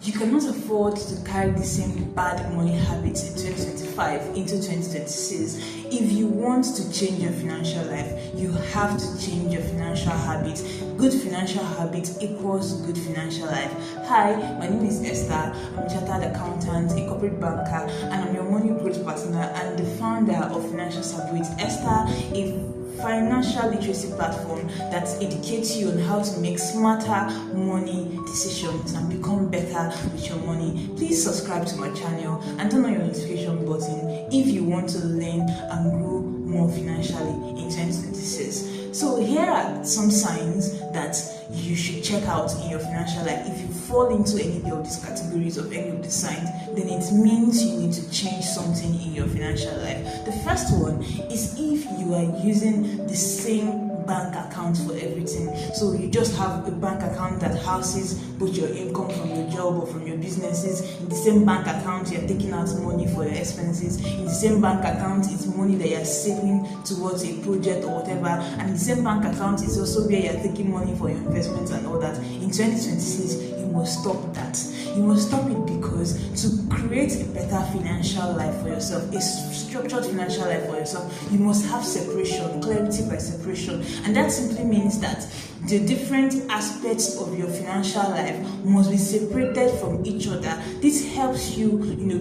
you cannot afford to carry the same bad money habits in 2025 into 2026. If you want to change your financial life, you have to change your financial habits. Good financial habits equals good financial life. Hi, my name is Esther. I'm a chartered accountant, a corporate banker, and I'm your money growth partner and the founder of Financial Savvy with Esther, a financial literacy platform that educates you on how to make smarter money decisions and become better with your money. Please subscribe to my channel and turn on your notification button if you want to learn and grow more financially in 2026. So here are some signs that you should check out in your financial life. If you fall into any of these categories of any of the signs, then it means you need to change something in your financial life. The first one is if you are using the same bank account for everything. So you just have a bank account that houses both your income from your job or from your businesses. In the same bank account, you're taking out money for your expenses. In the same bank account, it's money that you're saving towards a project or whatever. And the same bank account is also where you're taking money for your investments and all that. In 2026, you must stop that. You must stop it because to create a better financial life for yourself, a structured financial life for yourself, you must have separation, clarity by separation. And that simply means that the different aspects of your financial life must be separated from each other. This helps you,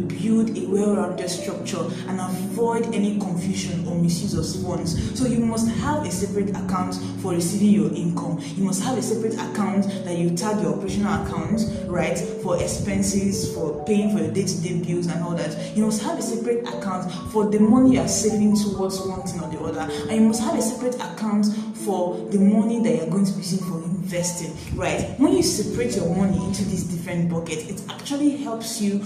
build a well-rounded structure and avoid any confusion or misuse of funds. So you must have a separate account for receiving your income. You must have a separate account that you tag your operational account, right, for expenses, for paying for your day-to-day bills and all that. You must have a separate account for the money you are saving towards one thing or the other. And you must have a separate account for the money that you're going to be using for investing, right? When you separate your money into these different buckets, it actually helps you,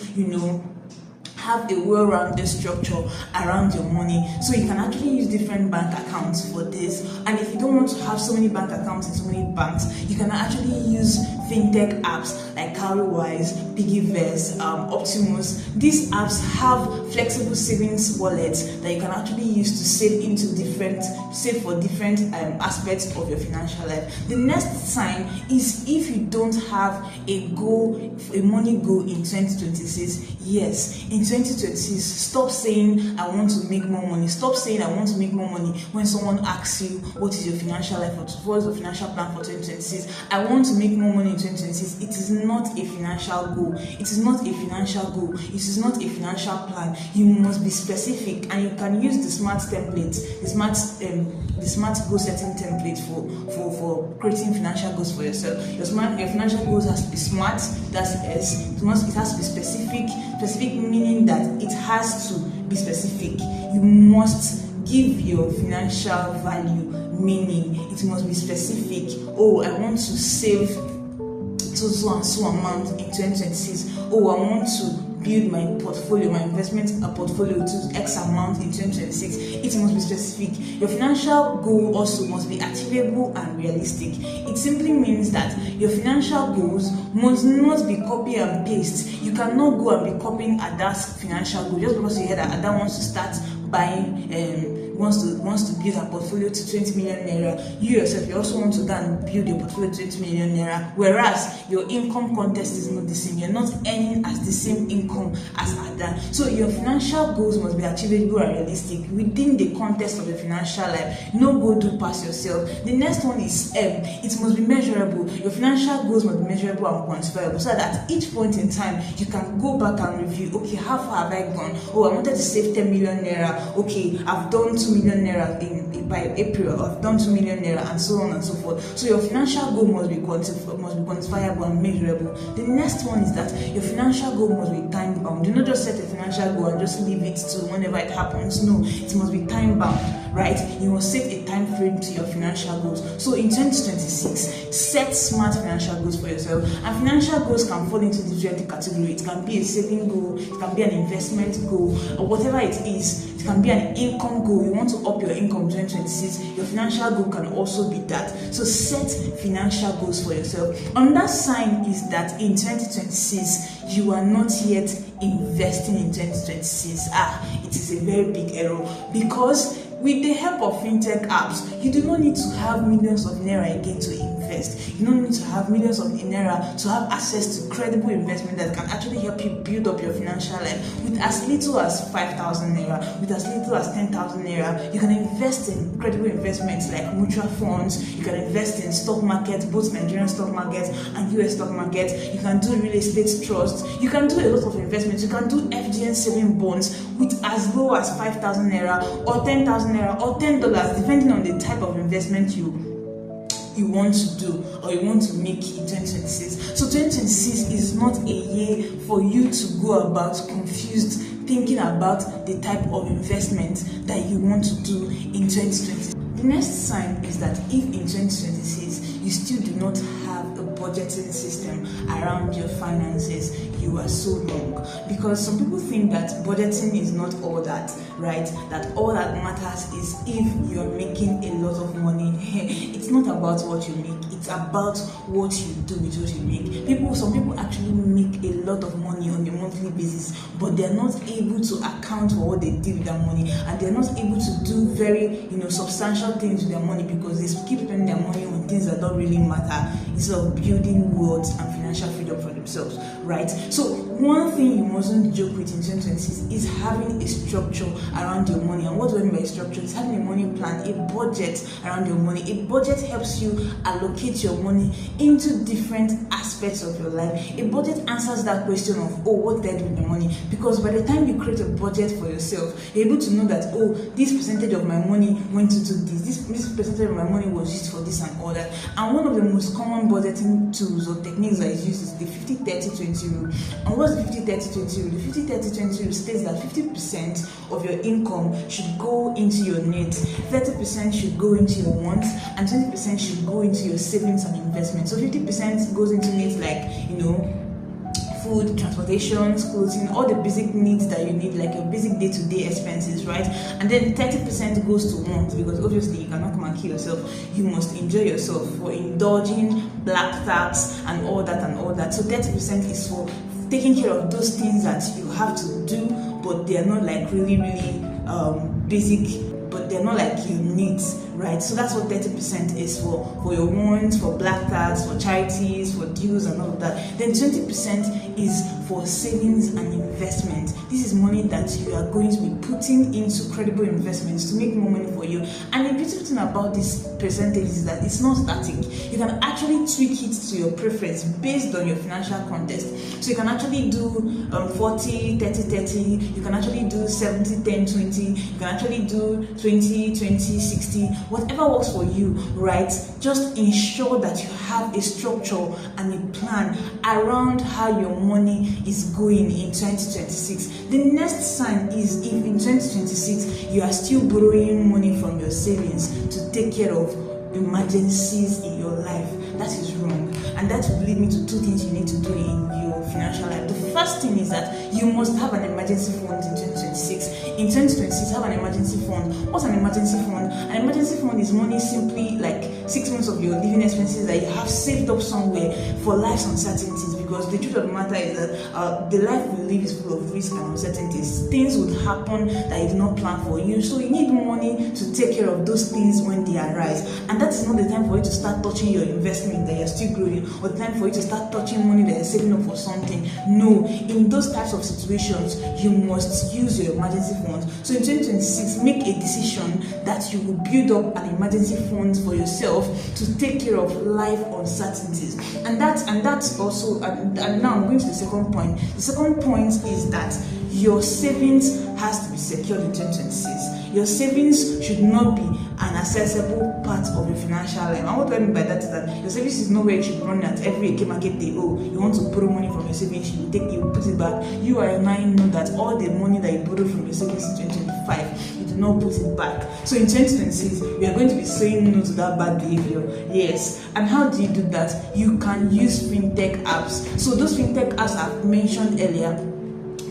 have a well-rounded structure around your money. So you can actually use different bank accounts for this. And if you don't want to have so many bank accounts in so many banks, you can actually use fintech apps like Cowrywise, Piggyverse, Optimus. These apps have flexible savings wallets that you can actually use to save for different aspects of your financial life. The next sign is if you don't have a money goal in 2026. Yes, in 2026, stop saying I want to make more money. Stop saying I want to make more money when someone asks you what is your financial life or what is your financial plan for 2026. I want to make more money in 2026. It is not a financial goal. It is not a financial goal. It is not a financial plan. You must be specific, and you can use the SMART template, the SMART goal setting template for creating financial goals for yourself. Your financial goals has to be SMART. That's S. It has to be specific. Specific meaning that it has to be specific. You must give your financial value meaning. It must be specific. Oh, I want to save so and so amount in 2026. Oh, I want to build my portfolio, my investment portfolio to X amount in 2026. It must be specific. Your financial goal also must be achievable and realistic. It simply means that your financial goals must not be copy and paste. You cannot go and be copying Ada's financial goal just because you hear that Ada wants to start buying wants to build a portfolio to 20 million naira. You yourself, you also want to go and build your portfolio to 20 million naira, whereas your income context is not the same. You're not earning as the same income as Ada. So your financial goals must be achievable and realistic within the context of your financial life. No go do pass yourself. The next one is it must be measurable. Your financial goals must be measurable and quantifiable, so that at each point in time you can go back and review. Okay, how far have I gone? Oh, I wanted to save 10 million naira. Okay, I've done 2 million naira by April. I've done 2 million naira, and so on and so forth. So your financial goal must be quantifiable and measurable. The next one is that your financial goal must be time bound. Do not just set a financial goal and just leave it to whenever it happens. No, it must be time bound, right? You must set a time frame to your financial goals. So in 2026, set smart financial goals for yourself. And financial goals can fall into different categories. It can be a saving goal, it can be an investment goal, or whatever it is. It can be an income goal. You want to up your income in 2026. Your financial goal can also be that. So set financial goals for yourself. Another sign is that in 2026, you are not yet investing in 2026. It is a very big error, because With the help of fintech apps, you do not need to have millions of naira again to invest. You don't need to have millions of naira to have access to credible investment that can actually help you build up your financial life. With as little as 5,000 naira, with as little as 10,000 naira, you can invest in credible investments like mutual funds. You can invest in stock markets, both Nigerian stock markets and US stock markets. You can do real estate trusts. You can do a lot of investments. You can do FGN saving bonds with as low as 5,000 naira or 10,000 naira or $10, depending on the type of investment you want to do or you want to make in 2026. So 2026 is not a year for you to go about confused, thinking about the type of investment that you want to do in 2020. The next sign is that if in 2026 you still do not have a budgeting system around your finances, you are so wrong. Because some people think that budgeting is not all that, right? That all that matters is if you're making a lot of money. It's not about what you make, it's about what you do with what you make. Some people actually make a lot of money on a monthly basis, but they're not able to account for what they do with their money, and they're not able to do very substantial things with their money because they keep spending their money on things that don't really matter instead of building wealth and financial freedom for themselves, right? So one thing you mustn't joke with in 2026 is having a structure around your money. And what do I mean by structure? It's having a money plan, a budget around your money. A budget helps you allocate your money into different aspects of your life. A budget answers that question of, what did I do with the money? Because by the time you create a budget for yourself, you're able to know that, this percentage of my money went into this percentage of my money was used for this and all that. And one of the most common budgeting tools or techniques that is used is the 50-30-20 rule. And what's the 50-30-20 rule? The 50-30-20 rule states that 50% of your income should go into your needs, 30% should go into your wants, and 20% should go into your savings and investments. So 50% goes into needs like, food, transportation, clothing, all the basic needs that you need, like your basic day-to-day expenses, right? And then 30% goes to wants, because obviously you cannot come and kill yourself. You must enjoy yourself for indulging, black tax, and all that. So 30% is for taking care of those things that you have to do, but they are not like really basic, but they're not like your needs, right? So that's what 30% is for your wants, for black tax, for charities, for dues and all of that. Then 20% is for savings and investment. This is money that you are going to be putting into credible investments to make more money for you. And the beautiful thing about this percentage is that it's not static. You can actually tweak it to your preference based on your financial context. So you can actually do 40, 30, 30. You can actually do 70, 10, 20. You can actually do 20, 20, 60. Whatever works for you, right? Just ensure that you have a structure and a plan around how your money is going in 2026. The next sign is if in 2026 you are still borrowing money from your savings to take care of emergencies in your life. That is wrong, and that will lead me to two things you need to do in your financial life. The first thing is that you must have an emergency fund in 2026. In 2026, have an emergency fund. What's an emergency fund? An emergency fund is money simply like 6 months of your living expenses that you have saved up somewhere for life's uncertainties. Because the truth of the matter is that the life we live is full of risk and uncertainties. Things would happen that you did not plan for you, so you need money to take care of those things when they arise. And that is not the time for you to start touching your investment that you're still growing, or the time for you to start touching money that you're saving up for something. No, in those types of situations, you must use your emergency fund. So in 2026, make a decision that you will build up an emergency fund for yourself to take care of life uncertainties. And that's also, and now I'm going to the second point. The second point is that your savings has to be secured in 2026. Your savings should not be an accessible part of your financial life. And what do I mean by that is that your savings is nowhere you should run at every market day. You want to borrow money from your savings, you put it back. You and I know that all the money that you borrowed from your savings in 2025, you do not put it back. So in 2026, we are going to be saying no to that bad behavior. Yes. And how do you do that? You can use fintech apps. So those fintech apps I've mentioned earlier,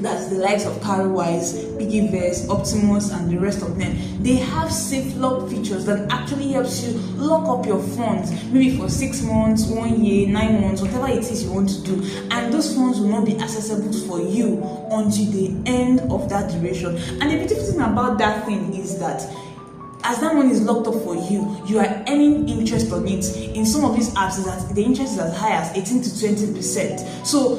that's the likes of Cowrywise, Piggyverse, Optimus, and the rest of them. They have safe lock features that actually helps you lock up your funds, maybe for 6 months, 1 year, 9 months, whatever it is you want to do. And those funds will not be accessible for you until the end of that duration. And the beautiful thing about that thing is that as that money is locked up for you, you are earning interest on it. In some of these apps, is that the interest is as high as 18 to 20%. So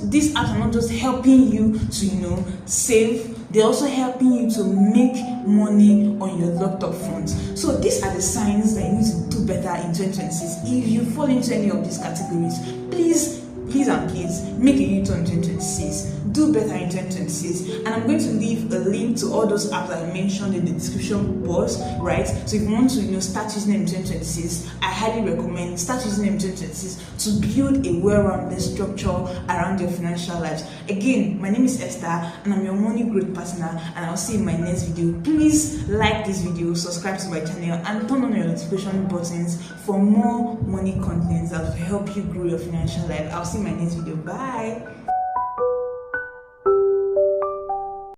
these apps are not just helping you to save, they're also helping you to make money on your locked up funds. So these are the signs that you need to do better in 2026. If you fall into any of these categories, please make a U-turn in 2026. Do better in 2026. And I'm going to leave a link to all those apps that I mentioned in the description box, right? So if you want to start using them in 2026, I highly recommend start using them in 2026 to build a well-rounded structure around your financial life. Again, my name is Esther and I'm your money growth partner, and I'll see you in my next video. Please like this video, subscribe to my channel, and turn on your notification buttons for more money content that will help you grow your financial life. I'll see you in my next video. Bye.